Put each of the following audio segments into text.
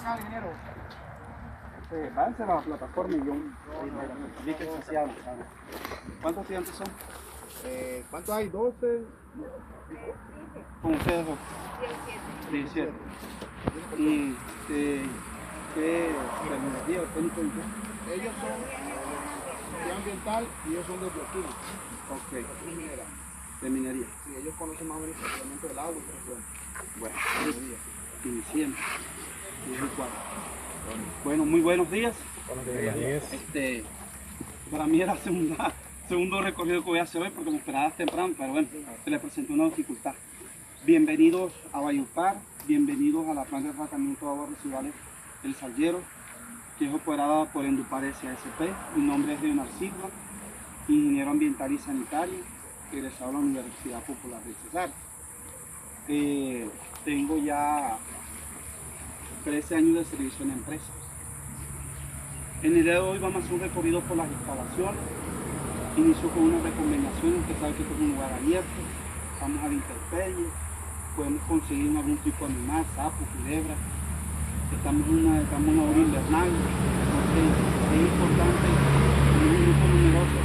acá, ingeniero. Váyanse a la plataforma y yo ¿Cuántos estudiantes son? ¿Cuántos hay? 12. Con ustedes dos. 17. ¿Y qué terminología o técnico en qué? Ellos son de ambiental y ellos son de bioquímica. Ok. De minería. Sí, ellos conocen más o menos el tratamiento del agua y presión. Bueno, iniciemos. 10 y 4. Bueno, muy buenos días. Buenos días. Para mí era segundo recorrido que voy a hacer hoy porque me esperaba temprano, pero bueno, se le presentó una dificultad. Bienvenidos a Valledupar, bienvenidos a la planta de tratamiento de aguas residuales El Salguero, que es operada por Endupar S.A.S.P. Mi nombre es Leonardo Silva, ingeniero ambiental y sanitario, egresado de la Universidad Popular del Cesar. Tengo ya 13 años de servicio en la empresa. En el día de hoy vamos a hacer un recorrido por las instalaciones. Inicio con unas recomendaciones. Usted sabe que esto es un lugar abierto, estamos a la intemperie, podemos conseguir algún tipo de animal, sapo, culebra. Estamos en una hora invernal, entonces es importante, en un grupo numeroso,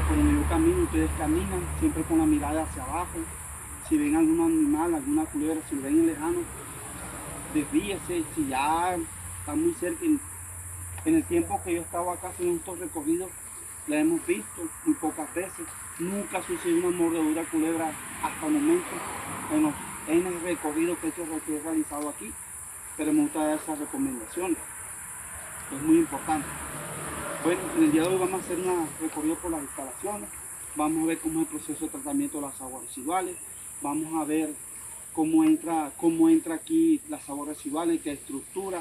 por el medio camino ustedes caminan siempre con la mirada hacia abajo. Si ven algún animal, alguna culebra, si lo ven lejano, desvíese. Si ya está muy cerca, en el tiempo que yo estaba acá haciendo estos recorridos, la hemos visto muy pocas veces. Nunca ha sucedido una mordedura de culebra hasta el momento en el recorrido que he realizado aquí, pero me gusta dar esas recomendaciones. Es muy importante. Bueno, en el día de hoy vamos a hacer un recorrido por las instalaciones. Vamos a ver cómo es el proceso de tratamiento de las aguas residuales. Vamos a ver cómo entra aquí las aguas residuales, qué estructura,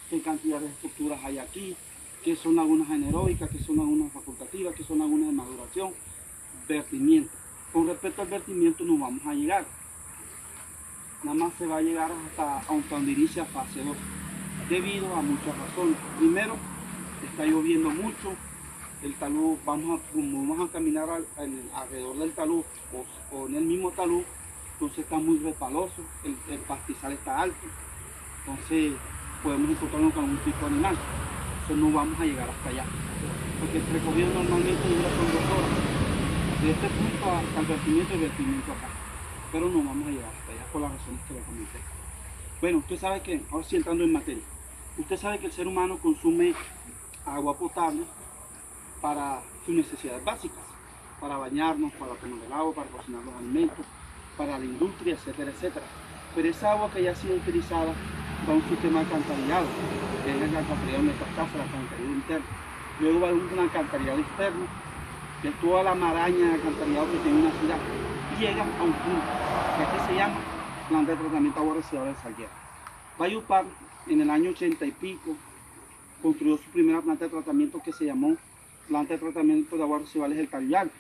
qué cantidad de estructuras hay aquí, qué son algunas anaeróbicas, qué son algunas facultativas, qué son algunas de maduración, vertimiento. Con respecto al vertimiento no vamos a llegar. Nada más se va a llegar hasta donde inicia fase 2, debido a muchas razones. Primero, está lloviendo mucho, el talud, vamos a caminar alrededor del talud o en el mismo talud, entonces está muy resbaloso, el pastizal está alto, entonces podemos encontrarnos con algún tipo de animal. Entonces no vamos a llegar hasta allá, porque el recorrido normalmente dura son 2 horas, de este punto hasta el vertimiento y el vertimiento acá, pero no vamos a llegar hasta allá por las razones que le comenté. Bueno, usted sabe que, ahora sí entrando en materia, usted sabe que el ser humano consume agua potable para sus necesidades básicas, para bañarnos, para tomar el agua, para cocinar los alimentos, para la industria, etcétera, etcétera. Pero esa agua que ya ha sido utilizada va a un sistema alcantarillado, que es el alcantarillado de nuestras casas, el alcantarillado interno. Luego va a un alcantarillado externo, que es toda la maraña de alcantarillado que tiene una ciudad, y llega a un punto, que aquí se llama planta de tratamiento de aguas residuales de Salguero. Valledupar, en el año 80 y pico, construyó su primera planta de tratamiento que se llamó Planta de Tratamiento de Aguas Residuales del Carillal.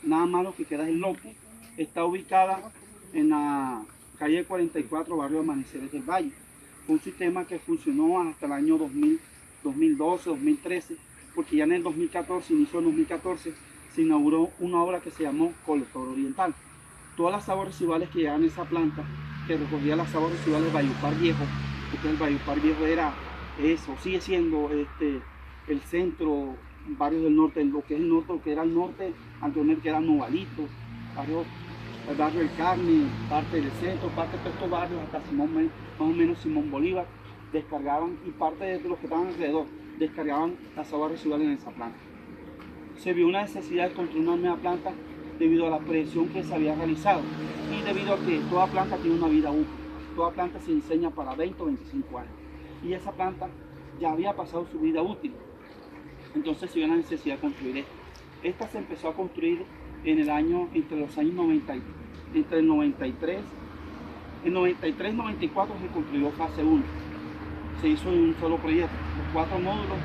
Nada más lo que queda es el lote. Está ubicada en la calle 44, barrio Amaneceres del Valle. Fue un sistema que funcionó hasta el año 2012, 2013, porque ya en el 2014, inicio del 2014, se inauguró una obra que se llamó Colector Oriental. Todas las aguas residuales que llegaban a esa planta, que recogía las aguas residuales de Valledupar Viejo, porque el Valledupar Viejo era eso, sigue siendo el centro, barrios del norte, lo que es el norte, lo que era el norte, anteriormente que era Novalito, el barrio del Carmen, parte del centro, parte de estos barrios, hasta más o menos Simón Bolívar, descargaban, y parte de los que estaban alrededor, descargaban las aguas residuales en esa planta. Se vio una necesidad de construir una nueva planta debido a la presión que se había realizado y debido a que toda planta tiene una vida útil. Toda planta se diseña para 20 o 25 años y esa planta ya había pasado su vida útil. Entonces se vio la necesidad de construir esta. Esta se empezó a construir entre los años 90, entre el 93, en 93 94 se construyó fase 1. Se hizo en un solo proyecto, los 4 módulos,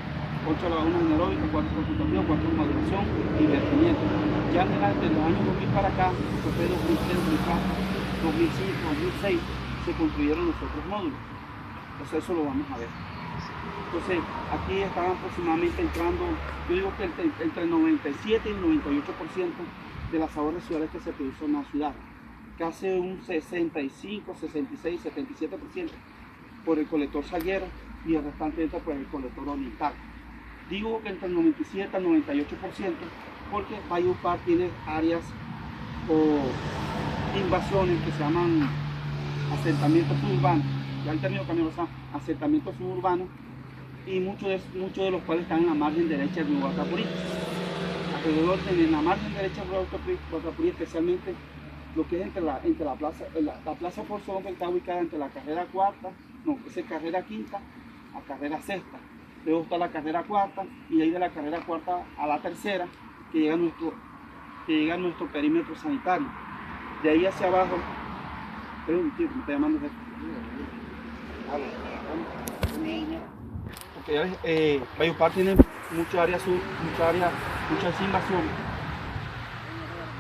8 lagunas anaeróbicas, 4 consultativos, 4 de maduración y vertimiento. Ya de los años 2000 para acá, que fue 2003, 2004, 2005, 2006, se construyeron los otros módulos. Entonces eso lo vamos a ver. Entonces aquí estaban aproximadamente entrando, yo digo que entre el 97 y el 98% de las aguas residuales que se producen en la ciudad, casi un 65, 66, 77% por el colector Salguero y el restante entra por el colector oriental. Digo que entre el 97 al 98% porque Valledupar tiene áreas o invasiones que se llaman asentamientos suburbanos, ya el término cambió, asentamientos suburbanos, y muchos de los cuales están en la margen derecha del río Guatapurí. Alrededor en la margen derecha del río Guatapurí, especialmente lo que es entre la plaza, la plaza Forzón, que está ubicada entre la carrera cuarta, no, esa es carrera quinta a carrera sexta. Luego está la carrera cuarta y de ahí de la carrera cuarta a la tercera que llega a nuestro perímetro sanitario. De ahí hacia abajo, me está llamando porque Valledupar tiene muchas áreas sur,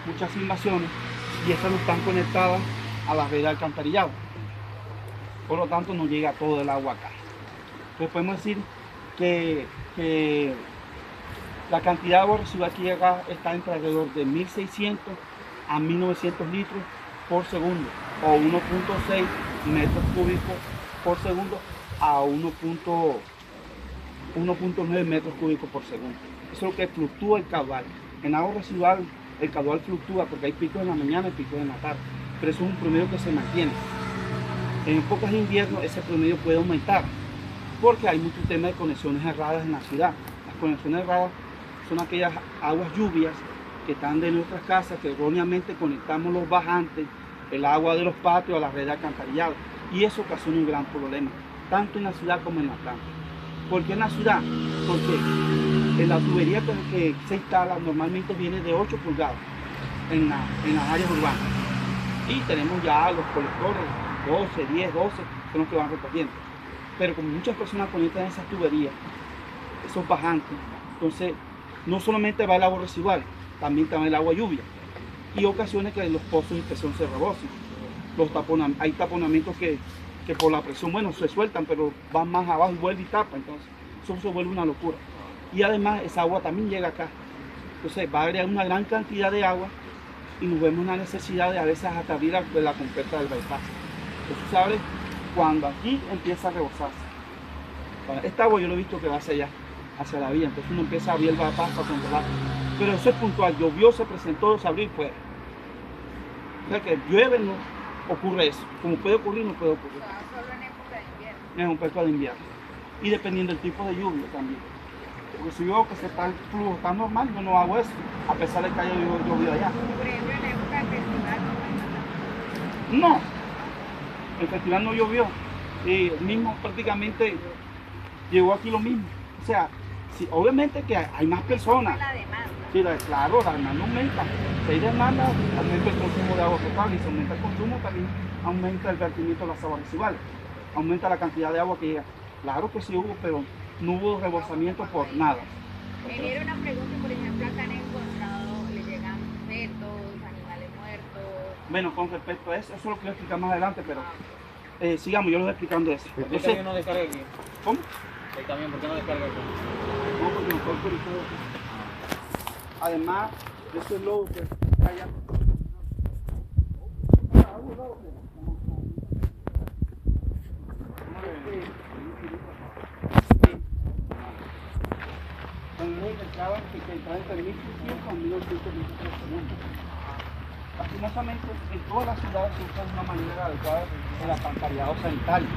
muchas invasiones, y estas no están conectadas a la red de alcantarillado. Por lo tanto, no llega todo el agua acá. Entonces podemos decir que la cantidad de agua residual que llega acá está entre alrededor de 1.600 a 1.900 litros por segundo, o 1.6 metros cúbicos por segundo a 1.9 metros cúbicos por segundo. Eso es lo que fluctúa el caudal. En agua residual el caudal fluctúa porque hay picos en la mañana y picos en la tarde, pero eso es un promedio que se mantiene. En épocas de invierno ese promedio puede aumentar porque hay muchos temas de conexiones erradas en la ciudad. Las conexiones erradas son aquellas aguas lluvias que están de nuestras casas, que erróneamente conectamos los bajantes, el agua de los patios a la red de alcantarillado, y eso ocasiona un gran problema, tanto en la ciudad como en la planta. ¿Por qué en la ciudad? Porque en la tubería que se instala normalmente viene de 8 pulgadas en las áreas urbanas, y tenemos ya los colectores 12, 10, 12 son los que van recogiendo, pero como muchas personas conectan esas tuberías, esos bajantes, entonces no solamente va el agua residual, también va el agua lluvia, y ocasiones que los pozos de inspección se rebosan. Hay taponamientos que por la presión, bueno, se sueltan, pero van más abajo y vuelve y tapa, entonces eso se vuelve una locura. Y además esa agua también llega acá, entonces va a agregar una gran cantidad de agua y nos vemos la necesidad de a veces hasta abrir la compuerta del bypass. Eso se abre cuando aquí empieza a rebosarse. Esta agua yo lo he visto que va hacia allá, hacia la vía, entonces uno empieza a abrir el bypass para controlar. Pero eso es puntual, llovió, se presentó, se abrió y fue. O sea que llueve, no ocurre eso. Como puede ocurrir, no puede ocurrir. Solo en época de invierno. En época de invierno. Y dependiendo del tipo de lluvia también. Porque si yo veo que el flujo está normal, yo no hago eso, a pesar de que haya llovido allá. Por ejemplo, en época de festival No, el festival no llovió. Y el mismo prácticamente llegó aquí lo mismo. O sea, sí, obviamente que hay más personas. la demanda. Sí, claro, la demanda aumenta. Si hay demanda, aumenta el consumo de agua potable, y si aumenta el consumo, también aumenta el vertimiento de las aguas residuales. Aumenta la cantidad de agua que llega. Claro que sí hubo, pero no hubo rebosamiento por nada. Me dieron una pregunta, por ejemplo, acá han encontrado, le llegan fetos, animales muertos. Bueno, con respecto a eso, eso es lo que voy a explicar más adelante, pero sigamos, yo les voy explicando eso. ¿Por qué el camión no descarga aquí? ¿Cómo? El camión, ¿por qué no descarga aquí? No, porque no fue autorizado. Además, eso es lo que está allá. Que entraba entre 1.600 a 1.800 litros por segundo. Lastimosamente, en todas las ciudades se usa de una manera adecuada el alcantarillado sanitario.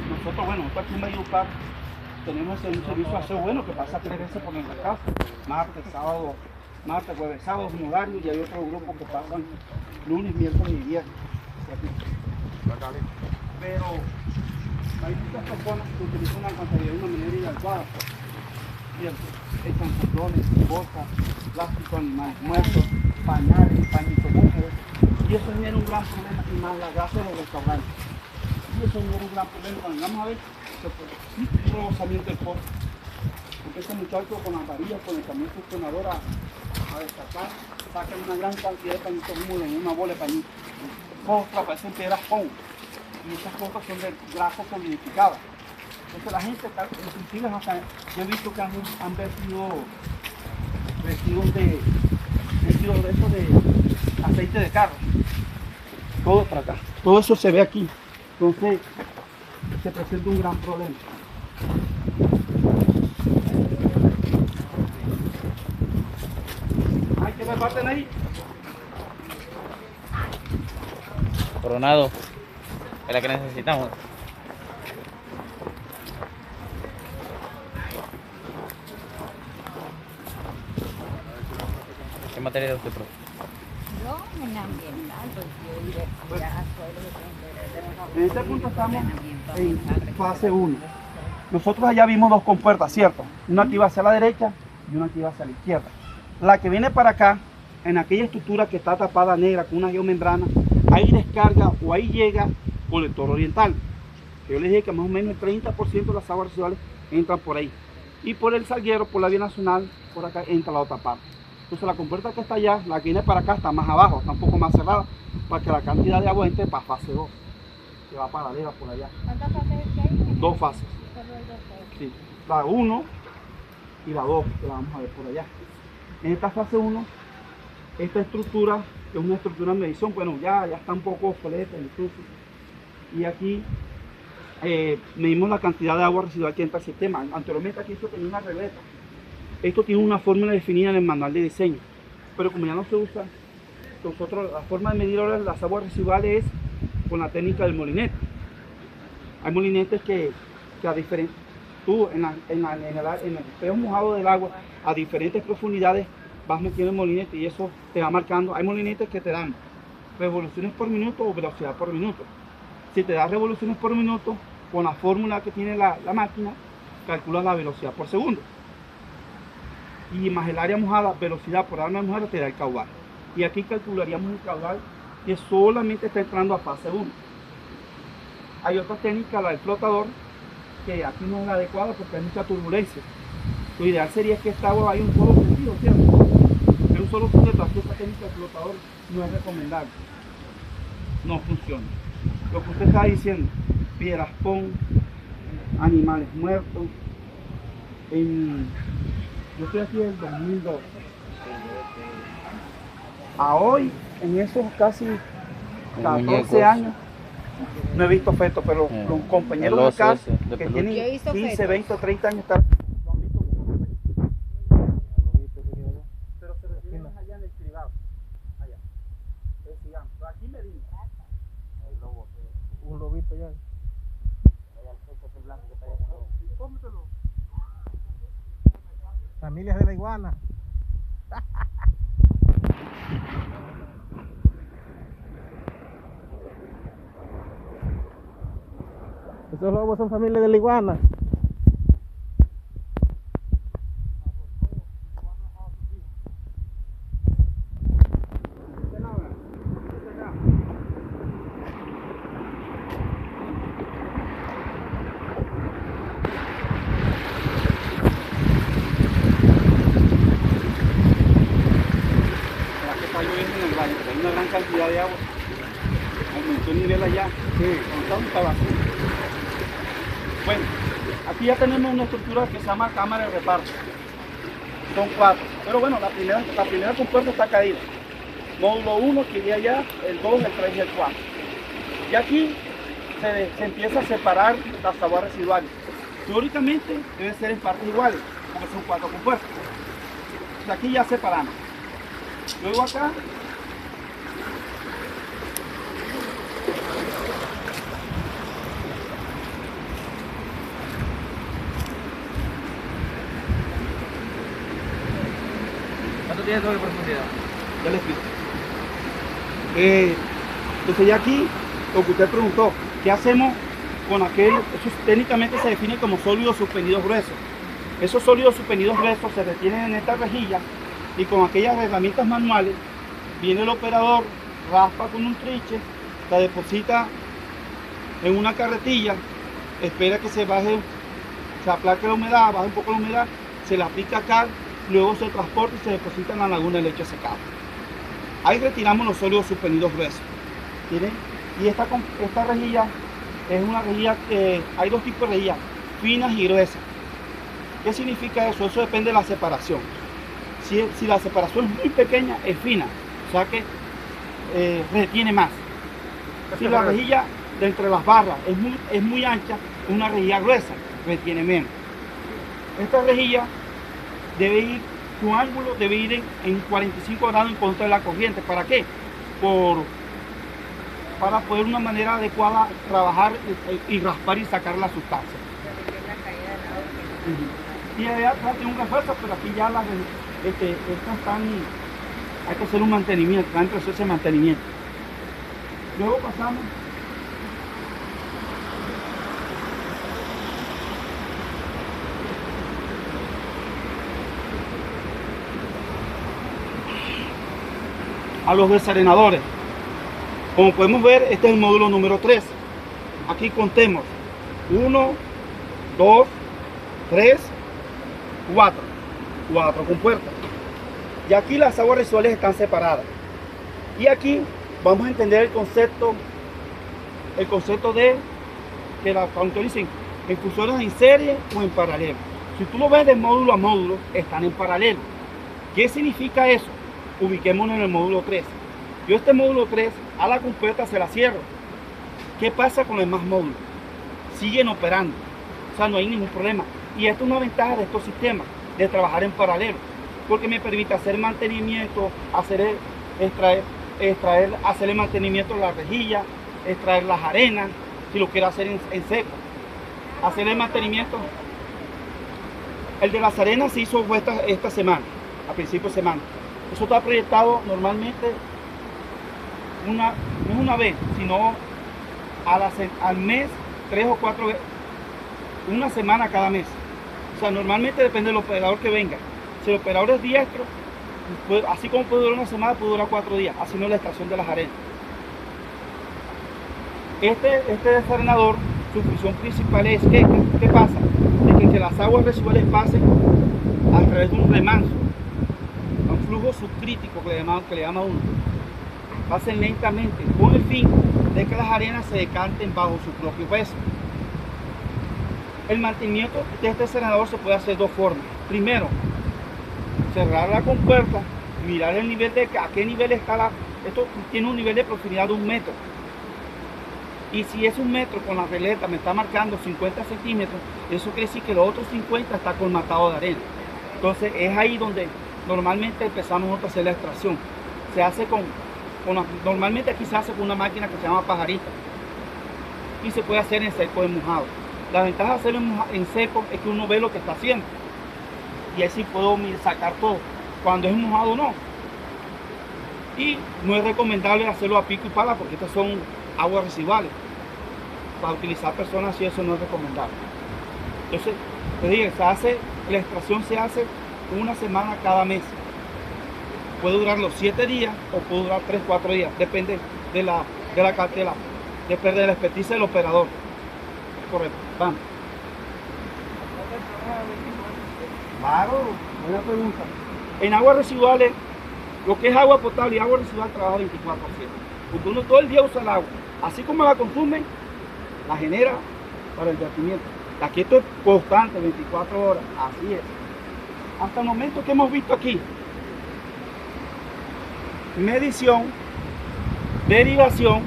Nosotros aquí en Valledupar tenemos un servicio de aseo bueno que pasa 3 veces por nuestra casa, martes, jueves, sábado, un horario, y hay otro grupo que pasan lunes, miércoles y viernes. Pero hay muchas personas que utilizan la alcantarillado de una manera inadecuada. Echan cartones, bolsas, plástico, animales muertos, pañales, pañitos húmedos, y eso genera un gran problema, y más la grasa de los restaurantes. Y eso genera un gran problema. Cuando vamos a ver, un rebosamiento del pozo. Porque ese muchacho con las varillas, con el camión succionador a destacar, sacan una gran cantidad de pañitos húmedos en una bola de pañitos. Costras, parecen piedras pon, y esas cosas son de grasa solidificada. Entonces la gente, inclusive hasta yo he visto que han vertido de eso de aceite de carro, todo para acá, todo eso se ve aquí. Entonces se presenta un gran problema. Hay que reparten ahí. Coronado. Es la que necesitamos. ¿Qué materia de usted, profe? Yo en ambiental, pues yo ya soy En este punto estamos en fase 1. Nosotros allá vimos dos compuertas, ¿cierto? Una que iba hacia la derecha y una que iba hacia la izquierda. La que viene para acá, en aquella estructura que está tapada negra con una geomembrana, ahí descarga o ahí llega colector oriental. Yo les dije que más o menos el 30% de las aguas residuales entran por ahí. Y por el Salguero, por la vía nacional, por acá entra la otra parte. Entonces la compuerta que está allá, la que viene para acá, está más abajo, está un poco más cerrada, para que la cantidad de agua entre para fase 2, que va paralela por allá. ¿Cuántas fases es que hay? 2 fases. Solo hay dos fases. Sí, la 1 y la 2, que la vamos a ver por allá. En esta fase 1, esta estructura es una estructura de medición, bueno, ya está un poco obsoleta incluso. Y aquí medimos la cantidad de agua residual que entra al sistema. Anteriormente aquí esto tenía una regleta. Esto tiene una fórmula definida en el manual de diseño, pero como ya no se usa, nosotros la forma de medir ahora las aguas residuales es con la técnica del molinete. Hay molinetes que a diferentes, tú en el espejo mojado del agua a diferentes profundidades vas metiendo el molinete y eso te va marcando. Hay molinetes que te dan revoluciones por minuto o velocidad por minuto. Si te da revoluciones por minuto, con la fórmula que tiene la máquina, calculas la velocidad por segundo. Y más el área mojada, velocidad por área mojada te da el caudal. Y aquí calcularíamos un caudal que solamente está entrando a fase 1. Hay otra técnica, la del flotador, que aquí no es la adecuada porque hay mucha turbulencia. Lo ideal sería que esta agua vaya un solo sentido, ¿cierto? En un solo sentido, aquí esta técnica del flotador no es recomendable. No funciona. Lo que usted está diciendo, piedras pon, animales muertos. Yo estoy aquí en el 2002. A hoy, en esos casi 14 años, no he visto fetos, pero los compañeros de acá, que tienen 15, 20 o 30 años, lo han visto. Pero se refieren allá en el cribado. Allá. Entonces sigamos. Pero aquí me dice. Un lobito ya. Cómetelo. Familias de la iguana. Esos lobos son familias de la iguana. Hay una gran cantidad de agua. Aumentó el nivel allá. Está vacío. Bueno, aquí ya tenemos una estructura que se llama cámara de reparto. Son 4. Pero bueno, la primera compuerta está caída. Módulo 1 que iría allá, el 2, el 3 y el 4. Y aquí se empieza a separar las aguas residuales. Teóricamente deben ser en partes iguales, porque son 4 compuertas. Entonces aquí ya separamos. Luego acá ¿Cuánto tiene sobre profundidad? ya les explico. Entonces ya aquí, lo que usted preguntó, ¿qué hacemos con aquel? Eso técnicamente se define como sólidos suspendidos gruesos. Esos sólidos suspendidos gruesos se retienen en esta rejilla y con aquellas herramientas manuales viene el operador, raspa con un triche, la deposita en una carretilla, espera que se baje, se aplaque la humedad, baja un poco la humedad, se la aplica acá, luego se transporta y se deposita en la laguna de leche secada. Ahí retiramos los sólidos suspendidos gruesos. ¿Miren? Y esta rejilla es una rejilla que hay dos tipos de rejillas, finas y gruesas. ¿Qué significa eso? Eso depende de la separación. Si la separación es muy pequeña, es fina, o sea que retiene más. Si la rejilla de entre las barras es muy ancha, es una rejilla gruesa, retiene menos. Esta rejilla debe ir, su ángulo debe ir en 45 grados en contra de la corriente. ¿Para qué? Para poder de una manera adecuada trabajar y raspar y sacar la sustancia. La caída del agua. Y allá atrás tiene un refuerzo, pero aquí ya estas están, hay que hacer un mantenimiento, está en proceso de mantenimiento. Luego pasamos a los desarenadores. Como podemos ver, este es el módulo número 3. Aquí contemos 1, 2, 3, 4. 4 compuertas. Y aquí las aguas residuales están separadas. Y aquí vamos a entender el concepto de que la dicen infusores en serie o en paralelo. Si tú lo ves de módulo a módulo, están en paralelo. ¿Qué significa eso? Ubiquémonos en el módulo 3. Yo este módulo 3 a la compuerta se la cierro. ¿Qué pasa con los demás módulos? Siguen operando. O sea, no hay ningún problema. Y esto es una ventaja de estos sistemas, de trabajar en paralelo, porque me permite hacer mantenimiento, hacer el mantenimiento de la rejilla, extraer las arenas, si lo quiero hacer en seco. Hacer el mantenimiento. El de las arenas se hizo esta semana, a principio de semana. Eso está proyectado normalmente no es una vez, sino al mes, 3 o 4 veces, una semana cada mes. O sea, normalmente depende del operador que venga. Si el operador es diestro, así como puede durar una semana, puede durar 4 días, así no es la extracción de las arenas. Este desarenador, su función principal es ¿qué pasa? De que las aguas residuales pasen a través de un remanso, un flujo subcrítico que le llama uno, pasen lentamente con el fin de que las arenas se decanten bajo su propio peso. El mantenimiento de este desarenador se puede hacer de 2 formas. Primero, cerrar la compuerta, mirar el nivel a qué nivel está esto tiene un nivel de profundidad de 1 metro. Y si es 1 metro con la releta me está marcando 50 centímetros, eso quiere decir que los otros 50 está colmatado de arena. Entonces es ahí donde normalmente empezamos a hacer la extracción. Se hace normalmente aquí se hace con una máquina que se llama pajarita y se puede hacer en seco o en mojado. La ventaja de hacerlo en seco es que uno ve lo que está haciendo y así puedo sacar todo. Cuando es mojado no. Y no es recomendable hacerlo a pico y pala porque estas son aguas residuales. Para utilizar personas así eso no es recomendable. Entonces, te digo, la extracción se hace 1 semana cada mes. Puede durar los 7 días o puede durar 3 o 4 días. Depende de la cartela, depende de la experticia del operador. Correcto, vamos. Claro, buena pregunta. En aguas residuales, lo que es agua potable y agua residual trabaja 24/7. Porque uno todo el día usa el agua. Así como la consume, la genera para el vertimiento. Aquí esto es constante, 24 horas. Así es. Hasta el momento que hemos visto aquí, medición, derivación,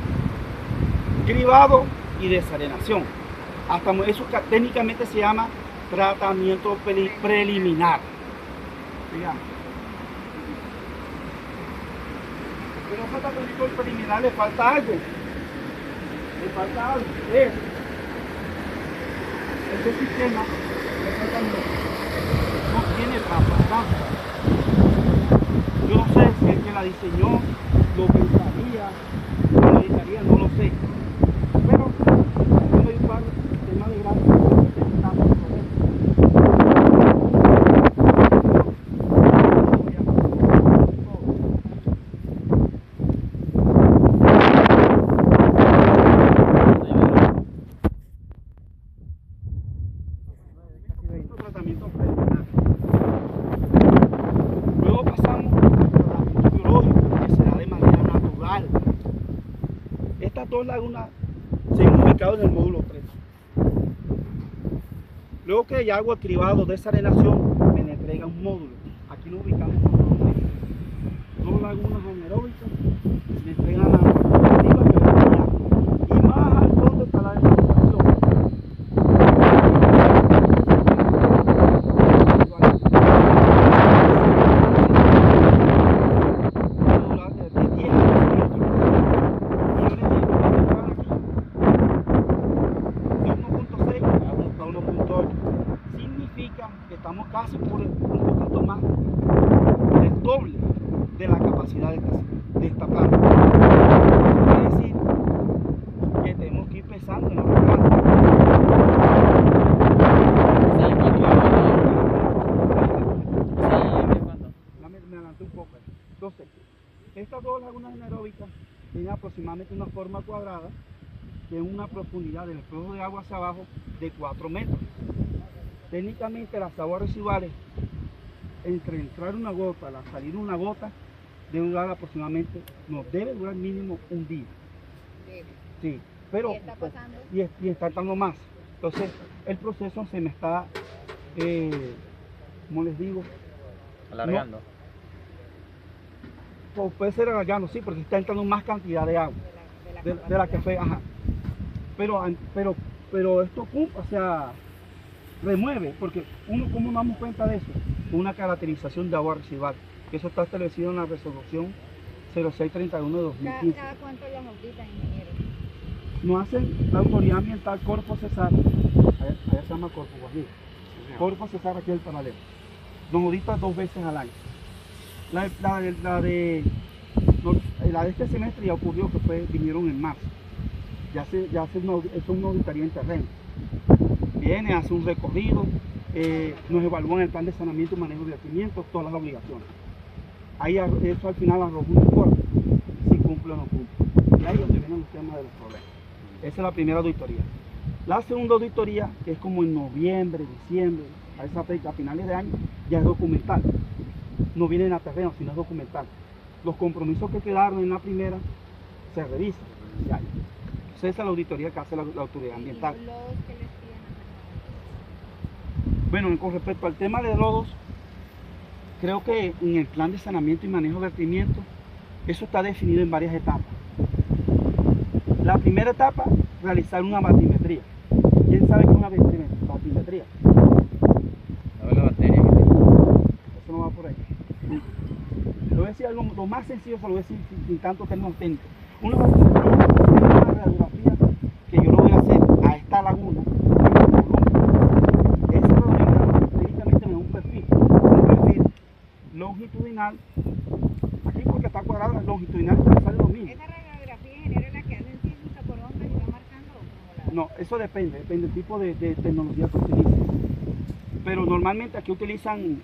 cribado y desarenación. Hasta eso técnicamente se llama tratamiento preliminar. Digamos. Pero a tratamiento preliminar le falta algo. Este sistema no tiene trampa. Yo no sé si el que la diseñó lo pensaría, no lo sé. Pero voy a usar el sistema de gráfico. Tratamiento preliminar. Luego pasamos al tratamiento biológico, que se da de manera natural. Estas 2 lagunas se han ubicado en el módulo 3. Luego que hay agua cribado de desarenación, me le entrega un módulo. Aquí lo ubicamos en el módulo 3. 2 lagunas anaeróbicas, me entregan agua activa, y más alto casi por un poquito más del doble de la capacidad de esta planta. Eso quiere decir que tenemos que ir pensando en otra planta. ¿Saben cuánto va a ¿Saben cuánto? Me adelanté un poco. Entonces, estas dos lagunas anaeróbicas tienen aproximadamente una forma cuadrada de una profundidad del flujo de agua hacia abajo de 4 metros. Técnicamente las aguas residuales, entre entrar una gota y salir una gota, debe durar aproximadamente, debe durar mínimo un día. Sí, pero ¿Qué está pasando? y está dando más. Entonces, el proceso se me está, como les digo, Alargando. puede ser alargando, sí, porque está entrando más cantidad de agua de la que fue, ajá. Pero esto, o sea, remueve, porque ¿cómo nos damos cuenta de eso? Una caracterización de agua residual, que eso está establecido en la resolución 0631 de 2015. ¿Cada cuánto los auditan, ingeniero? Nos hacen la autoridad ambiental Corpo Cesar, allá se llama Corpo Guajiro, Corpo Cesar aquí del paralelo. Nos audita 2 veces al año. La de este semestre ya ocurrió, que vinieron en marzo. Es una auditoría en terreno. Viene, hace un recorrido, nos evalúan el plan de saneamiento y manejo de vertimientos, todas las obligaciones. Ahí eso al final arroja un informe, si cumple o no cumple. Y ahí es donde vienen los temas de los problemas. Esa es la primera auditoría. La segunda auditoría, que es como en noviembre, diciembre, a esa fecha, a finales de año, ya es documental. No vienen a terreno, sino es documental. Los compromisos que quedaron en la primera se revisan. Y hay. Entonces esa es la auditoría que hace la autoridad ambiental. ¿Y los lodos que les piden hacer? Bueno, con respecto al tema de lodos, creo que en el plan de saneamiento y manejo de vertimiento, eso está definido en varias etapas. La primera etapa, realizar una batimetría. ¿Quién sabe qué es una batimetría? A ver la batería. Eso no va por ahí. Le voy a decir algo, lo más sencillo, se lo voy a decir sin tanto términos técnicos. Una batimetría es una radiografía que yo lo voy a hacer a esta laguna. Esa radiografía técnicamente me da un perfil longitudinal. Aquí porque está cuadrada, longitudinal sale lo mismo. ¿Esa radiografía, ingeniero, es la que hacen sísmica por ondas y va marcando? ¿O cómo la- No, eso depende del tipo de tecnología que utilicen. Pero normalmente aquí utilizan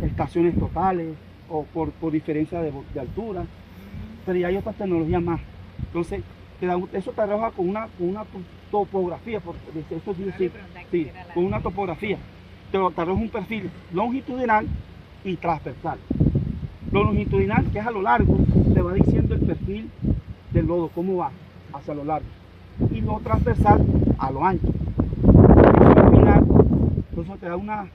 estaciones totales o por diferencia de altura, pero ya hay otras tecnologías más. Entonces, eso te arroja con una topografía, eso sí, con una topografía. Te arroja un perfil longitudinal y transversal. Lo longitudinal, que es a lo largo, te va diciendo el perfil del lodo, cómo va hacia lo largo. Y lo transversal a lo ancho. Eso al final, entonces te da una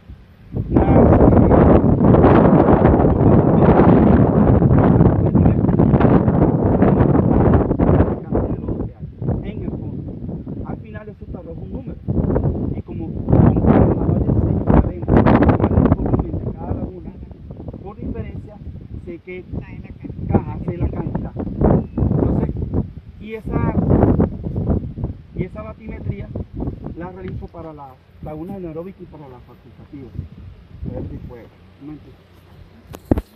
en el fondo. Al final eso te arroja un número. Y como cada laguna, por diferencia, sé que Está en la cara. sé la cantidad. Entonces, y esa batimetría la realizo para las lagunas anaeróbicas y para las facultativas. A ver si puedo. Un momentito.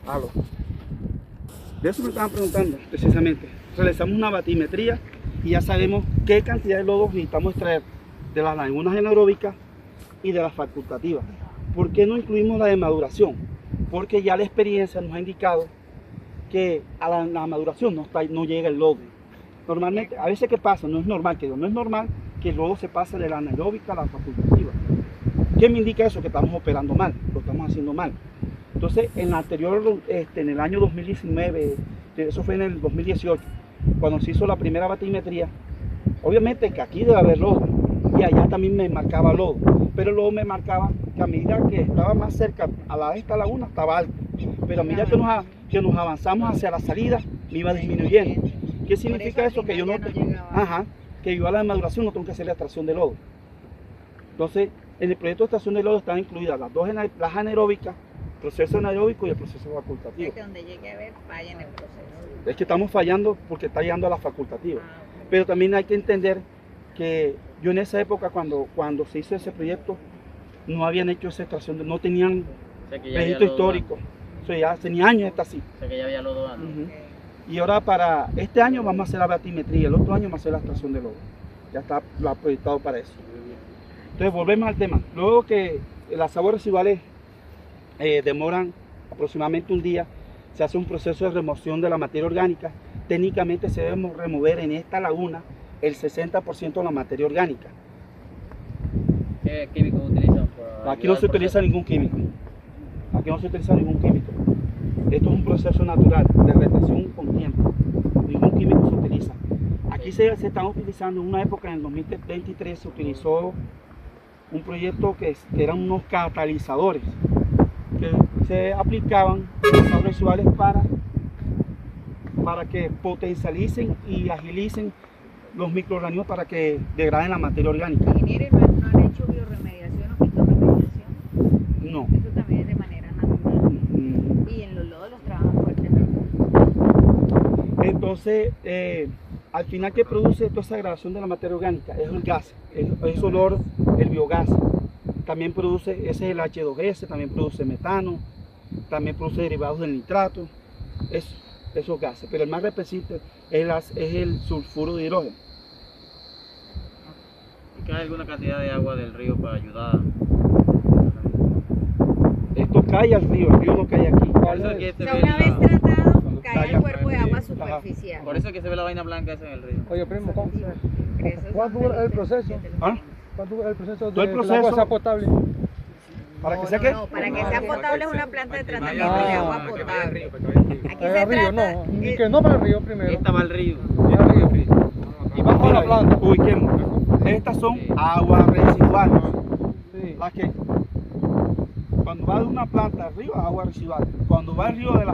Aló. De eso me estaban preguntando precisamente. Realizamos una batimetría y ya sabemos qué cantidad de lodos necesitamos extraer de las lagunas anaeróbicas y de las facultativas. ¿Por qué no incluimos la de maduración? Porque ya la experiencia nos ha indicado que a la maduración no llega el lodo. Normalmente, a veces ¿qué pasa? No es normal que el lodo se pase de la anaeróbica a la facultativa. ¿Qué me indica eso? Que estamos operando mal, lo estamos haciendo mal. Entonces, en la anterior, en el año 2019, eso fue en el 2018, cuando se hizo la primera batimetría, obviamente que aquí debe haber lodo, y allá también me marcaba lodo, pero el lodo me marcaba que a medida que estaba más cerca a esta laguna estaba alto, pero a medida que nos avanzamos hacia la salida, me iba disminuyendo. ¿Qué significa eso? Que yo no, que yo a la maduración no tengo que hacer la extracción de lodo. Entonces, en el proyecto de extracción de lodo están incluidas las anaeróbicas, el proceso anaeróbico y el proceso facultativo. Es que donde llegue a ver falla en el proceso. Es que estamos fallando porque está llegando a la facultativa. Ok. Pero también hay que entender que yo en esa época, cuando se hizo ese proyecto, no habían hecho esa extracción, no tenían O sea que ya había registro lodo histórico. O sea, ya tenía años está así. antes. O sea que ya había lodo antes. Ujú. Y ahora para este año vamos a hacer la batimetría, el otro año vamos a hacer la extracción de lodo. Ya está proyectado para eso. Entonces volvemos al tema. Luego que las aguas residuales demoran aproximadamente un día, se hace un proceso de remoción de la materia orgánica. Técnicamente se debe remover en esta laguna el 60% de la materia orgánica. ¿Qué químicos utilizan? para Aquí no ayudar se al utiliza proceso? ningún químico. Aquí no se utiliza ningún químico. Esto es un proceso natural de retención con tiempo. Ningún químico se utiliza. Aquí se están utilizando, en una época en el 2023 se utilizó un proyecto que eran unos catalizadores que se aplicaban en las aguas residuales para que potencialicen y agilicen los microorganismos para que degraden la materia orgánica. Ingeniero, ¿no han hecho bioremediación o fitorremediación? No. Eso también es de manera natural. Mm. Y en los lodos los trabajan fuertemente. Entonces, al final, ¿qué produce toda esa degradación de la materia orgánica? Es el gas, es olor, el biogás. También produce, ese es el H2S, también produce metano, también produce derivados del nitrato, esos gases. Pero el más representante es el sulfuro de hidrógeno. ¿Y cae alguna cantidad de agua del río para ayudar? Esto cae al río, el río no cae aquí. Por eso es que O se sea, ve una vez la... tratado, Cuando cae cae al cuerpo de agua Ajá. superficial. Por eso es que se ve la vaina blanca esa en el río. Oye, primo, Ingresos ¿cuánto son dura el proceso? ¿Ah? ¿Cuánto dura el proceso Todo el de que el proceso- agua sea potable? ¿Para No, que sea no, qué? no, para que sea potable es una planta de tratamiento de Ah, agua potable. Aquí Para se el río, trata, no. Y que no para el río primero. Esta va al río. Para el río. Y bajo la planta. Ubiquemos. Estas son aguas residuales. Sí. Las que cuando va de una planta arriba, agua residual. Cuando va del río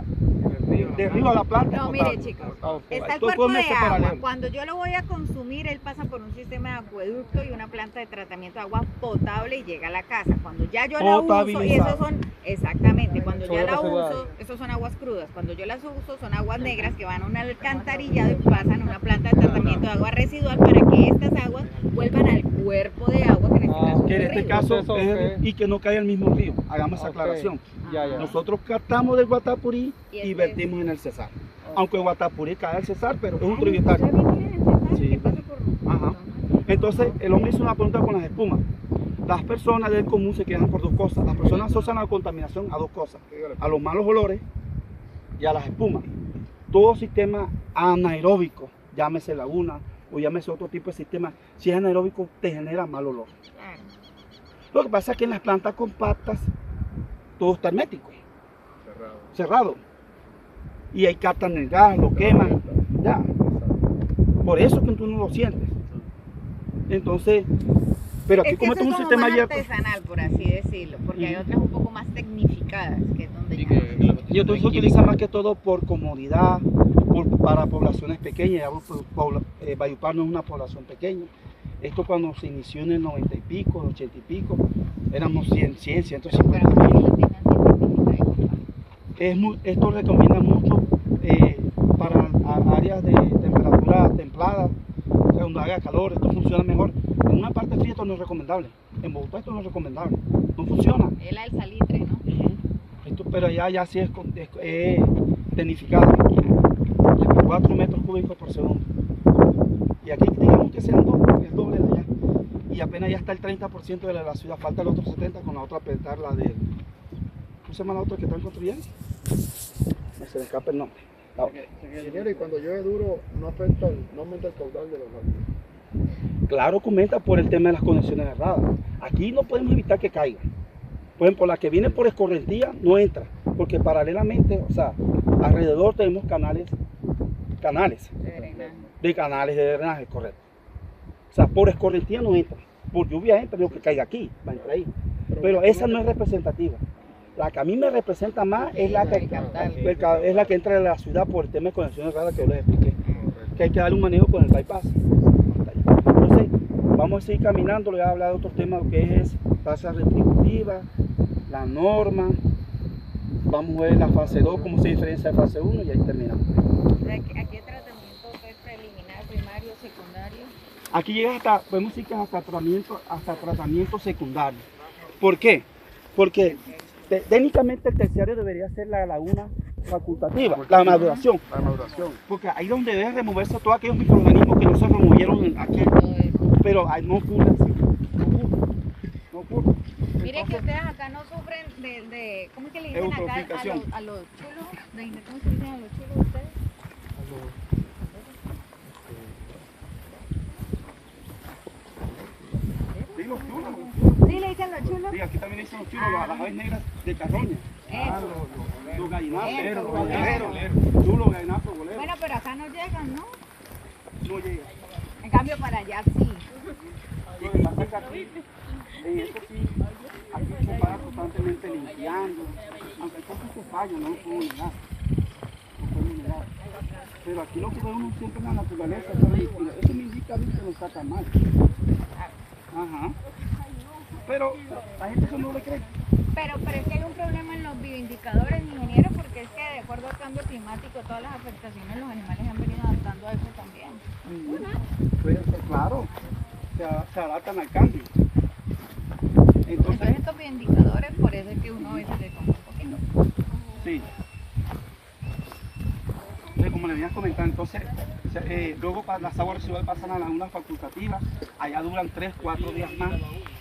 de río a la planta. no, es mire potable. chicos, Ah, ok. está el Todo cuerpo de ese agua. paralelo. Cuando yo lo voy a consumir, él pasa por un sistema de acueducto y una planta de tratamiento de agua potable y llega a la casa. Cuando ya yo la uso, y Potabilizado. esos son, exactamente, cuando ya la Sobrepasado. uso, esos son aguas crudas. Cuando yo las uso, son aguas negras que van a un alcantarillado y pasan a una planta de tratamiento de agua residual para que estas aguas vuelvan al cuerpo de agua que en este Ah, caso Que en es el este río. caso Proceso, es ok. y que no cae al mismo río. Hagamos esa Ok. aclaración. Ya, ya. Nosotros captamos del Guatapurí Y y este vertimos en el Cesar. Aunque Guatapurí cae al Cesar, pero es un tributario. ¿Ustedes vienen en el Cesar? Sí. ¿Qué pasa por...? Ajá. Entonces, el hombre hizo una pregunta con las espumas. Las personas del común se quedan por dos cosas. Las personas asocian la contaminación a dos cosas: a los malos olores y a las espumas. Todo sistema anaeróbico, llámese laguna o llámese otro tipo de sistema, si es anaeróbico, te genera mal olor. Claro. Lo que pasa es que en las plantas compactas todo está hermético, cerrado. Y ahí captan el gas, lo queman, ya. Por eso que tú no lo sientes. Entonces, pero aquí Es que como eso esto es un como sistema más abierto, artesanal, por así decirlo, porque hay otras un poco más tecnificadas, que es donde Sí, ya... y entonces se utiliza más que todo por comodidad, para poblaciones pequeñas. Ya Valledupar no es una población pequeña. Esto cuando se inició en el 90 y pico, 80 y pico, éramos 100, 150 Pero mil. aquí lo tienen científica y global. Esto recomienda mucho para áreas de temperatura templada, o sea, donde haga calor. Esto funciona mejor. En una parte fría esto no es recomendable. En Bogotá esto no es recomendable. No funciona. Es la del salitre, ¿no? Pero allá ya sí es tecnificado. 4 metros cúbicos por segundo. Y aquí digamos que sean el doble de allá. Y apenas ya está el 30% de la ciudad. Falta el otro 70% con la otra apretar la de... ¿Cómo se llama la otra que están construyendo? No se me escapa el nombre. La otra. Ingeniero, y cuando llueve duro, no aumenta el caudal de los ríos. Claro, comenta por el tema de las conexiones erradas. Aquí no podemos evitar que caiga. Por ejemplo, la que viene por escorrentía no entra, porque paralelamente, o sea, alrededor tenemos canales De drenaje. de drenaje, correcto. O sea, por escorrentía no entra, por lluvia entra, lo que caiga aquí, va a entrar ahí. Pero esa no es representativa. La que a mí me representa más es la que, es la que entra en la ciudad por el tema de conexiones raras que yo les expliqué. Que hay que darle un manejo con el bypass. Entonces, vamos a seguir caminando, le voy a hablar de otros temas, lo que es tasa retributiva, la norma. Vamos a ver la fase 2, cómo se diferencia de fase 1 y ahí terminamos. O sea, aquí el tratamiento es preliminar, primario, secundario. Aquí llega podemos decir que hasta tratamiento secundario. ¿Por qué? Porque técnicamente el terciario debería ser la laguna facultativa, la maduración. La maduración. Porque ahí donde debe removerse todos aquellos microorganismos que no se removieron aquí. Pero ahí no ocurre así. No ocurre. Mire que ustedes acá no sufren de ¿cómo es que le dicen acá Eutroficación. a los chulos? ¿Cómo se dicen a los chulos ustedes? Sí, los chulos. Sí, le dicen los chulos. Sí, aquí también dicen los chulos, las aves negras de carroña. Eso. Los gallinazos, Eso, los bolero. chulos, gallinazos, boleros. Bueno, pero acá no llegan, ¿no? No llega. En cambio para allá sí. Lo que pasa es que aquí, eso sí, aquí se para constantemente limpiando, aunque hay cosas que fallan, no lo puedo negar. No puedo negar. Pero aquí lo que ve uno siempre en la naturaleza, eso me indica a mí que no está tan mal. Ajá. Pero la gente eso no le cree. Pero es que hay un problema en los bioindicadores, ingenieros, porque es que de acuerdo al cambio climático, todas las afectaciones los animales han venido adaptando a eso también. Pues, claro, se adaptan al cambio. Entonces estos bioindicadores, por eso es que uno a veces se confunde un poquito. Sí. Como le venía comentando, entonces, luego las aguas residuales pasan a la laguna facultativa, allá duran 3-4 días más.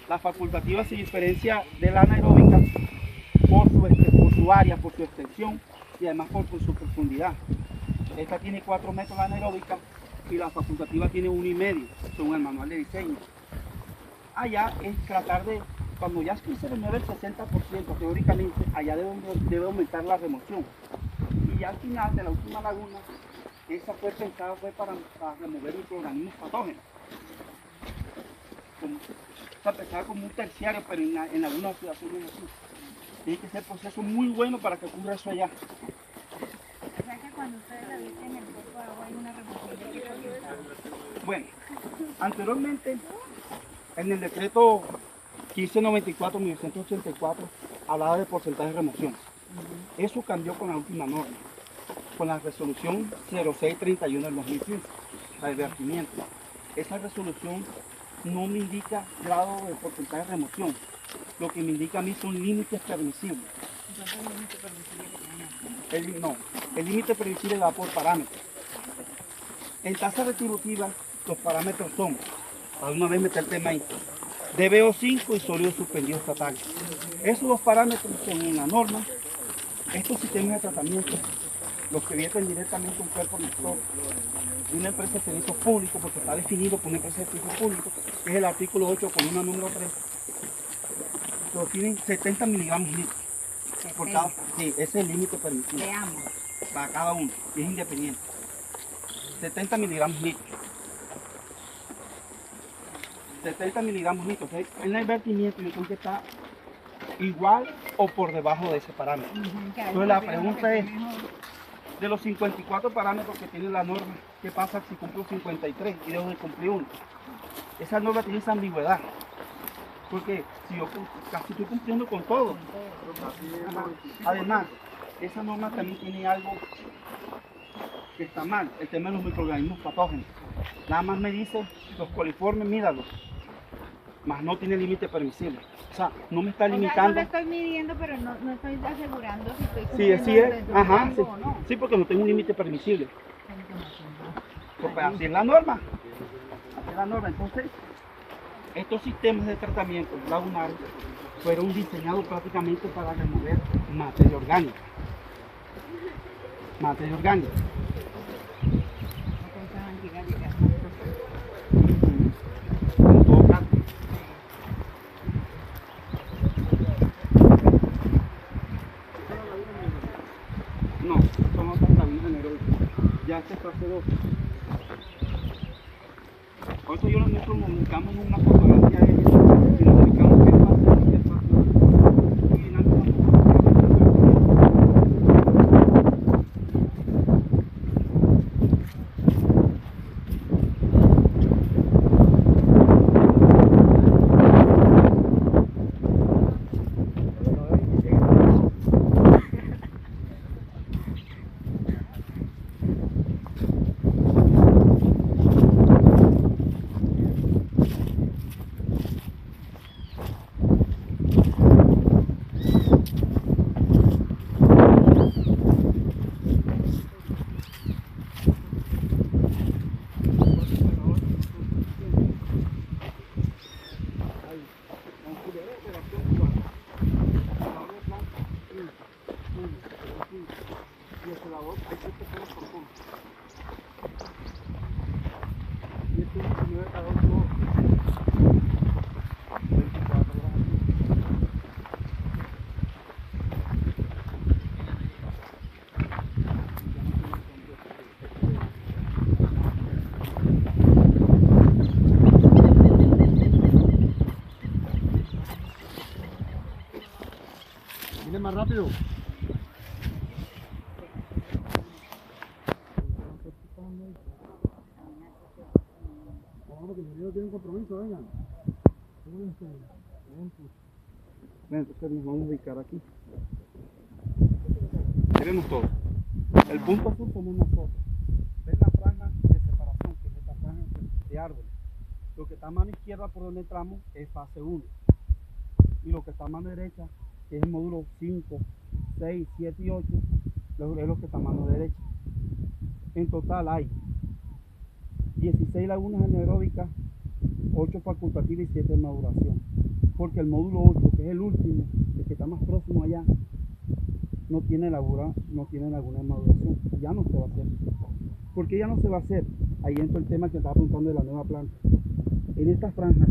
La facultativa se diferencia de la anaeróbica por su área, por su extensión y además por su profundidad. Esta tiene 4 metros la anaeróbica y la facultativa tiene 1,5, según el manual de diseño. Allá es tratar de, cuando ya se remueve el 60%, teóricamente, allá debe aumentar la remoción. Y al final de la última laguna, esa fue pensada para remover microorganismos patógenos. Está pensada como un terciario, pero en algunas ciudades no es así. Tiene que ser un proceso muy bueno para que ocurra eso allá. O sea que cuando ustedes la visten en el cuerpo de agua hay una remoción de qué porcentaje. Bueno, anteriormente, en el decreto 1594-1984, hablaba de porcentaje de remoción. Eso cambió con la última norma, con la resolución 0631 del 2015, la de vertimiento. Esa resolución no me indica grado de porcentaje de remoción, lo que me indica a mí son límites permisibles. El límite permisible va por parámetros. En tasa retributiva, los parámetros son, para una vez meter el tema ahí, DBO5 y sólidos suspendidos estatales. Esos dos parámetros son en la norma. Estos sistemas de tratamiento, los que vierten directamente un cuerpo rector de una empresa de servicios públicos, porque está definido por una empresa de servicios públicos, que es el artículo 8, columna número 3, pero tienen 70 miligramos litros por cada. Sí, ese es el límite permitido Veamos. para cada uno, y es independiente. 70 miligramos litros. 70 miligramos litros. En el vertimiento yo creo que está igual o por debajo de ese parámetro. Entonces la pregunta es, de los 54 parámetros que tiene la norma, ¿qué pasa si cumplo 53 y dejo de cumplir uno? Esa norma tiene esa ambigüedad, porque si yo casi estoy cumpliendo con todo. Además, esa norma también tiene algo que está mal, el tema de los microorganismos patógenos. Nada más me dice, los coliformes, míralos, más no tiene límite permisible. O sea, no me está O sea, yo limitando. lo estoy midiendo, pero no estoy asegurando si estoy Sí, cumpliendo así lo es. que estoy Ajá, midiendo sí. o no. Sí, porque no tengo un límite permisible. Porque así es la norma. Así es la norma. Entonces, estos sistemas de tratamiento lagunares fueron diseñados prácticamente para remover materia orgánica. Materia orgánica. No pensaban que iba a llegar. En todo caso. No, son otras lagunas anaeróbicas. Ya este es fase 2. Por eso yo nosotros nos ubicamos en una fotografía de ellos y nos ubicamos qué fase y qué fase 2. Muy dinámico. rápido. Vamos, que los niños tienen compromiso, vengan. Ven, entonces nos vamos a ubicar aquí. Queremos todo. El punto azul somos nosotros. ¿Ven la franja de separación, que es esta franja de árboles? Lo que está a mano izquierda por donde entramos es fase 1. Y lo que está a mano derecha, que es el módulo 5, 6, 7 y 8, es lo que está a mano derecha. En total hay 16 lagunas anaeróbicas, 8 facultativas y 7 de maduración. Porque el módulo 8, que es el último, el que está más próximo allá, no tiene laguna de maduración. Ya no se va a hacer. ¿Por qué ya no se va a hacer? Ahí entra el tema que estaba preguntando de la nueva planta. En esta franja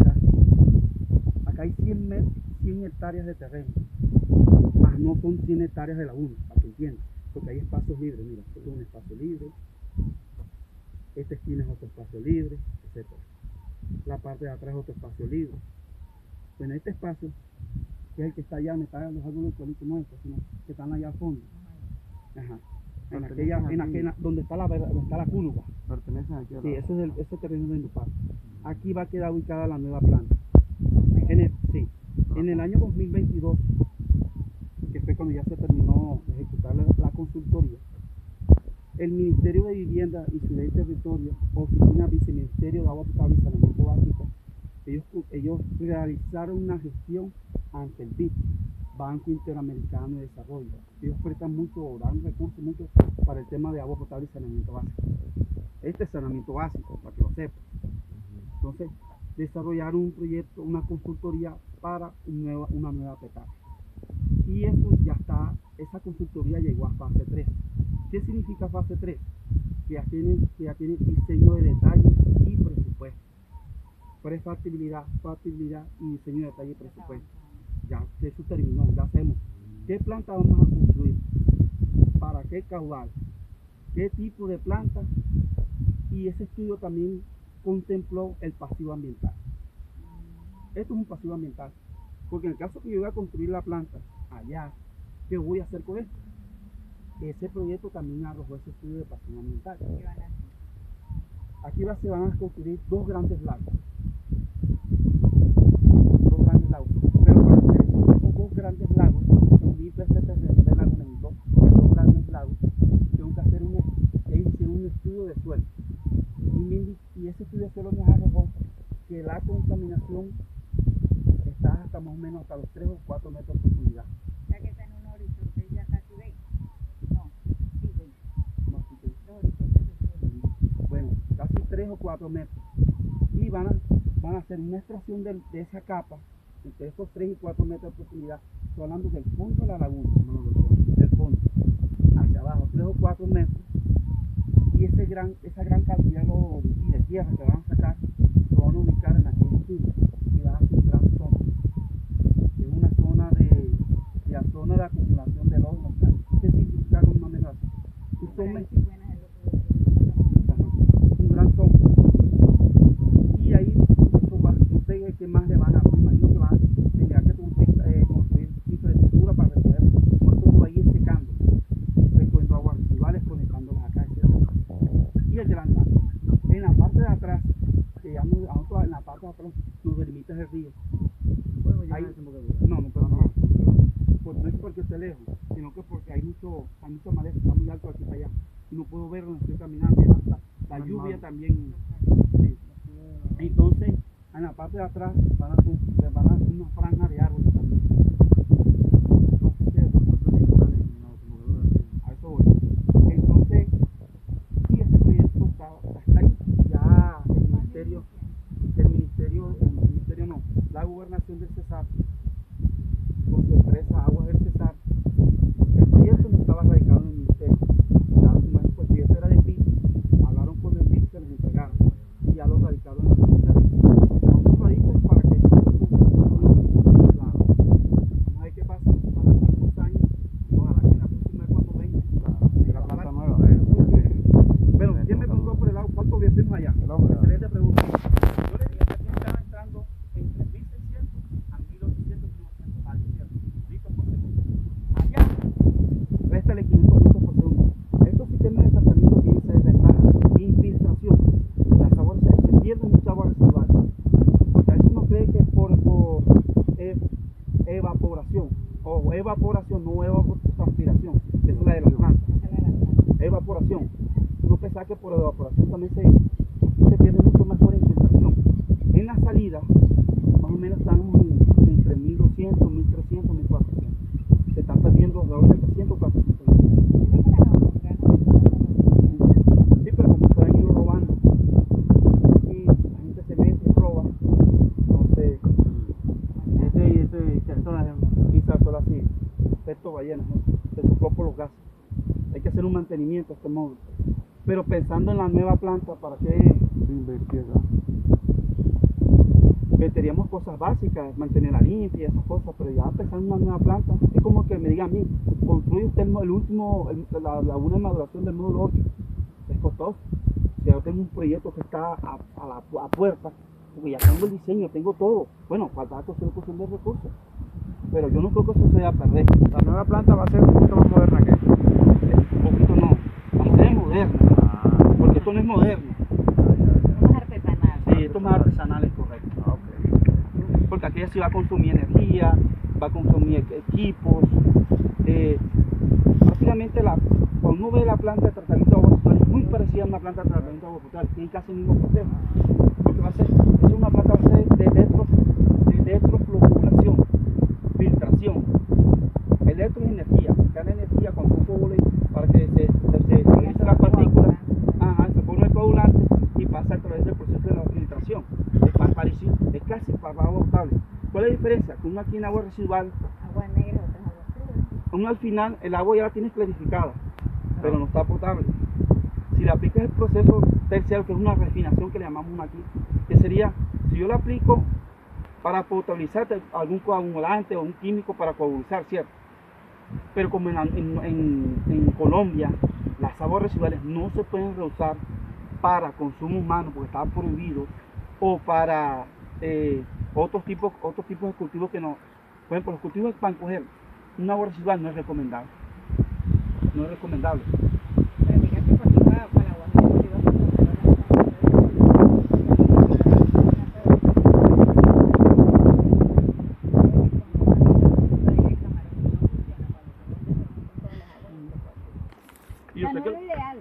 acá hay 100 hectáreas de terreno, más no son 100 hectáreas de laguna, para que entiendan, porque hay espacios libres. Mira, este es un espacio libre, esta esquina es otro espacio libre, etc. La parte de atrás es otro espacio libre. Bueno, este espacio, que es el que está allá, donde están los árboles eucaliptos nuestros, que están allá al fondo. Ajá. Donde está la cúnuga. Pertenecen aquí a la... Sí, ese terreno de Indupar. Aquí va a quedar ubicada la nueva planta. En el año 2022, que fue cuando ya se terminó de ejecutar la consultoría, el Ministerio de Vivienda y Ciudad y Territorio, Oficina Viceministerio de Agua Potable y Saneamiento Básico, ellos realizaron una gestión ante el BID, Banco Interamericano de Desarrollo. Ellos prestan mucho, dan recursos mucho para el tema de agua potable y saneamiento básico. Este es saneamiento básico, para que lo sepan. Entonces, desarrollaron un proyecto, una consultoría para una nueva petada. Y eso ya está, esa consultoría llegó a fase 3. ¿Qué significa fase 3? Que ya tiene diseño de detalles y presupuesto. Prefactibilidad, factibilidad y diseño de detalle y presupuesto. Ya eso terminó, ya hacemos. ¿Qué planta vamos a construir? ¿Para qué caudal? ¿Qué tipo de planta? Y ese estudio también contempló el pasivo ambiental. Esto es un pasivo ambiental, porque en el caso que yo voy a construir la planta allá, ¿qué voy a hacer con esto? Ese proyecto también arrojó ese estudio de pasivo ambiental. Aquí se van a construir dos grandes lagos. Pero para hacer esos dos grandes lagos, son 1000 veces de lagunamiento, porque dos grandes lagos, tengo que hacer ellos hicieron un estudio de suelo. Y ese estudio de suelo nos arrojó que la contaminación está hasta más o menos hasta los 3 o 4 metros de profundidad. Ya que está en un horizonte ya casi 20. No, sí 20. No, sí, sí. Los horizontes del suelo. Bueno, casi 3 o 4 metros. Y van a hacer una extracción de esa capa entre esos 3 y 4 metros de profundidad. Estoy hablando del fondo de la laguna, no del fondo, hacia abajo, 3 o 4 metros. Y esa gran cantidad de tierra que van a sacar, lo van a ubicar en aquel estudio y van a hacer una gran zona. Es una zona la zona de acumulación de lodo local. ¿Qué significa más o menos así? Un gran zona. Y ahí, no sé qué más le van a, me imagino que van a tener que construir infraestructura para recoger, como esto por ahí es secando, recogiendo aguas residuales, conectándolas acá, etc. Y el gran lago. En la parte de atrás, que ya en la parte de atrás nos delimita el río. Ahí, no puedo no. Pues no es porque esté lejos, sino que porque hay mucha maleza, está muy alto aquí para allá. Y no puedo ver donde estoy caminando. La lluvia también. Sí. Entonces, en la parte de atrás van a hacer una franja de árboles también. A eso voy. Entonces, y ese proyecto está ahí. Ya la gobernación del Cesar, con su empresa Aguas del Cesar, el proyecto no estaba radicado en el ministerio. Ya, pues, el proyecto era de BID, hablaron con el BID, se les entregaron y ya lo radicaron en el ministerio. Vamos radicos para que esto claro. Vamos a ver qué pasa para hace unos años. Ojalá que en la próxima vez cuando venga. La planta nueva. Pero, ¿quién me preguntó por el lado? ¿Cuánto vertimos allá? El hombre. Excelente pregunta. Yo le dije que aquí estaba entrando entre 1600 a 1800 al desierto, litros por segundo. mucha agua residual. Porque a veces uno cree que es por evaporación, o evaporación, no evapotranspiración, esa es la de las plantas. Evaporación. Uno pensaba que por evaporación también se pierde mucho mejor en filtración. En la salida, más o menos estamos entre 1200, 1300, 1400. Se están perdiendo alrededor de 300, 400. Sí, pero como se han ido robando, y la gente se mete y roba, entonces, quizás solo así, efecto ballenas, ¿no? Se sopló por los gases. Hay que hacer un mantenimiento a este módulo. Pero pensando en la nueva planta, ¿para qué invertir? Meteríamos cosas básicas, mantenerla limpia y esas cosas, pero ya pensando en una nueva planta, es como que me diga a mí, construye usted la laguna de maduración del módulo 8, es costoso. Si yo tengo un proyecto que está a puerta, porque ya tengo el diseño, tengo todo, bueno, falta cuestión de recursos, pero yo no creo que eso se vaya a perder. La nueva planta va a ser un poquito más moderna que esta. Un poquito no, va a ser moderno, porque esto no es moderno. Es artesanal. Sí, esto es más artesanal, es correcto. Porque aquella sí va a consumir energía, va a consumir equipos. Prácticamente cuando uno ve la planta de tratamiento de agua residual es muy parecida a una planta de tratamiento de agua potable, tiene casi el mismo proceso. Porque es una planta de electrofloculación, filtración. Electro es energía, cada energía cuando un coagulante para que se realice las partículas, se forma el coagulante y pasa a través del proceso de la filtración. Es parecido, es casi para agua potable. ¿Cuál es la diferencia? Que uno aquí en agua residual, Agua negra, otra agua oscura. uno al final el agua ya la tienes clarificada, pero no está potable. Si le aplicas el proceso terciario, que es una refinación que le llamamos aquí, que sería, si yo le aplico para potabilizar algún coagulante o un químico para coagulizar, ¿cierto? Pero como en Colombia las aguas residuales no se pueden reusar para consumo humano porque está prohibido, o para otros tipos de cultivos que no, por ejemplo, los cultivos para coger un agua residual no es recomendable. No es recomendable. Pero diga que por aquí para la agua residual,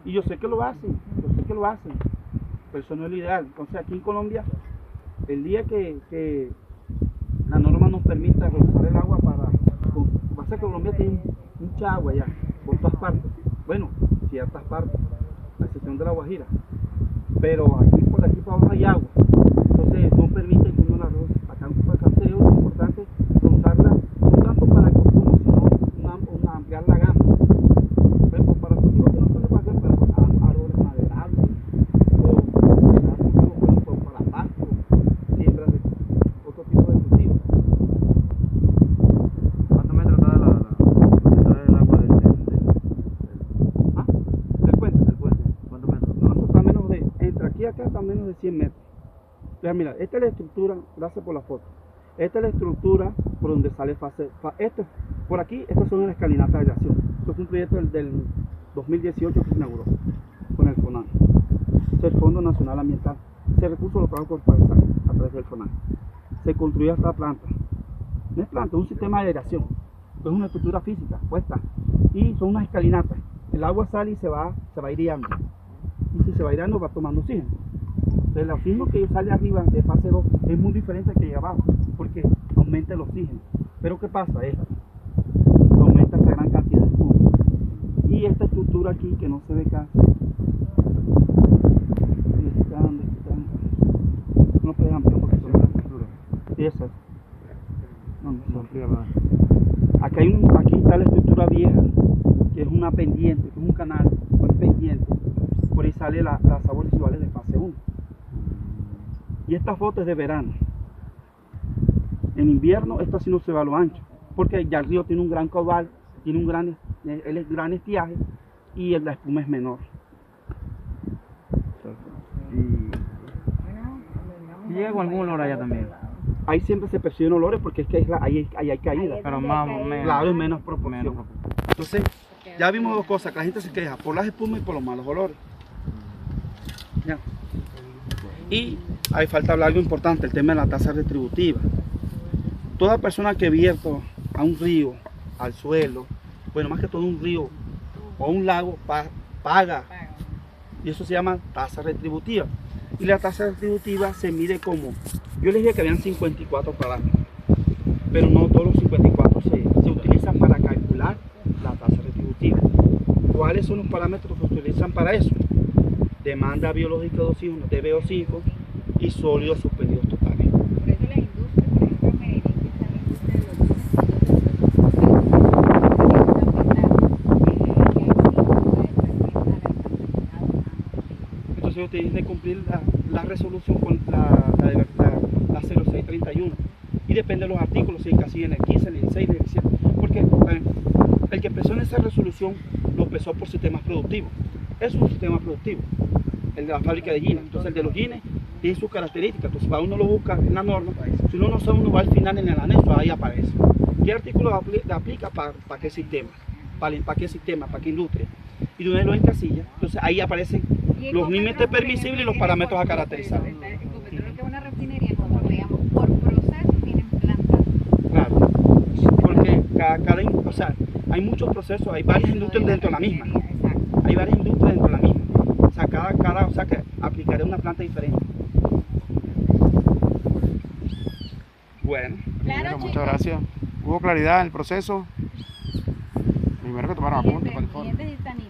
Y yo sé que lo hacen, pero eso no es lo ideal. Entonces aquí en Colombia, el día que la norma nos permita reusar el agua pasa que Colombia tiene mucha agua ya, por todas partes, bueno, ciertas partes, a excepción de la Guajira, pero por aquí para abajo hay agua, entonces no permite que uno la reuse. Acá sería importante reusarla, no tanto para el consumo, sino ampliar la gama. Para cultivos que no son de cualquier, pero árboles maderables, o para pasto, siembras de otro tipo de cultivos. ¿Cuántos metros está el agua del puente? ¿Cuántos metros? No, eso está entre aquí y acá está menos de 100 metros. Entonces, mira, esta es la estructura, gracias por la foto. Esta es la estructura por donde sale por aquí, estas son las escalinatas de aireación. Esto es un proyecto del 2018 que se inauguró con el FONAN. Este es el Fondo Nacional Ambiental. Ese recurso lo trajo por Paisaje a través del FONAN. Se construyó esta planta. No es planta, es un sistema de aireación. Es una estructura física puesta. Y son unas escalinatas. El agua sale y se va aireando. Y si se va aireando va tomando oxígeno. Entonces el oxígeno que sale arriba de fase 2 es muy diferente al que llega abajo, porque aumenta el oxígeno. Pero ¿qué pasa? Aumenta esa gran cantidad de humo. Y esta estructura aquí que no se ve casi, no puede ampliar porque son las estructuras. Y esa es. No amplía más. Aquí está la estructura vieja, que es una pendiente, que es un canal, una pendiente. Por ahí sale las aguas residuales de fase 1. Y esta foto es de verano. En invierno esto sí no se va a lo ancho, porque ya el río tiene un gran caudal, tiene un gran estiaje y la espuma es menor. ¿Y llega con algún olor allá también? Ahí siempre se perciben olores porque es que ahí hay caída. Pero más o menos. Claro, es menos proporción. Entonces, ya vimos dos cosas, que la gente se queja por las espumas y por los malos olores. Ya. Y Ahí falta hablar algo importante, el tema de la tasa retributiva. Toda persona que vierta a un río, al suelo, bueno, más que todo un río o un lago, paga. Y eso se llama tasa retributiva. Y la tasa retributiva se mide como, yo les dije que habían 54 parámetros, pero no todos los 54 se utilizan para calcular la tasa retributiva. ¿Cuáles son los parámetros que se utilizan para eso? Demanda biológica de oxígeno, DBO5, y sólidos suspendidos totales. Por eso la industria, por ejemplo, en Medellín, que está la industria de los Entonces usted tiene que cumplir la resolución con la 0631. Y depende de los artículos, si casi en el 15, en el 16, en el 17. Porque el que empezó en esa resolución lo empezó por sistemas productivos. Es un sistema productivo, el de la fábrica de jeans. Entonces el de los jeans tiene sus características. Entonces para uno lo busca en la norma, si uno no sabe, uno va al final en el anexo, ahí aparece. ¿Qué artículo aplica para qué sistema? ¿Para qué sistema? ¿Para qué industria? Y de una vez lo encasilla, entonces ahí aparecen los límites permisibles y los parámetros a caracterizar. Ecopetrol, que es una refinería, nosotros veíamos por proceso tienen plantas. Claro, porque o sea, hay muchos procesos, hay varias industrias dentro de la misma. Exacto. Hay varias industrias dentro de la misma. O sea, o sea que aplicaré una planta diferente. Bueno. Claro, Muchas gracias. Hubo claridad en el proceso. Primero que tomaron apuntes para el informe. Pendientes y están